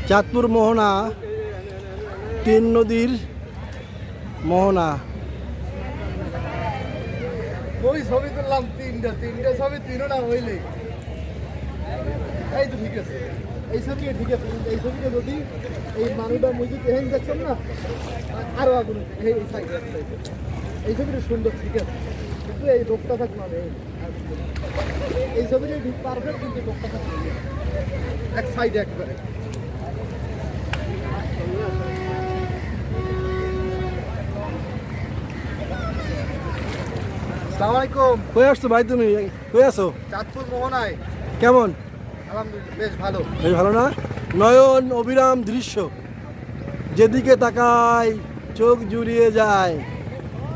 চাঁদপুর মোহনা, তিন নদীর মোহনা। ওই ছবি তুললাম তিনটা ছবি তিনটা হইলে এই তো ঠিক আছে, এই ছবিটা ঠিক আছে। এই ছবিটা যদি এই মানুষটা মসজিদ এখানে দেখছেন না, আরো আগুন এই সাইড, এই ছবিটা সুন্দর, ঠিক আছে, কিন্তু এই রোগটা থাকবে না। এই ছবিটা ঠিক পারফেক্ট, কিন্তু রোগটা থাকবে এক সাইডে একবারে। আসসালামু আলাইকুম। কই আসছো ভাই, তুমি কই আছো? চাঁদপুর মোহনায়। কেমন? আলহামদুলিল্লাহ বেশ ভালো। বেশ ভালো না? নয়ন অবিরাম দৃশ্য, যেদিকে তাকায় চোখ জুড়িয়ে যায়।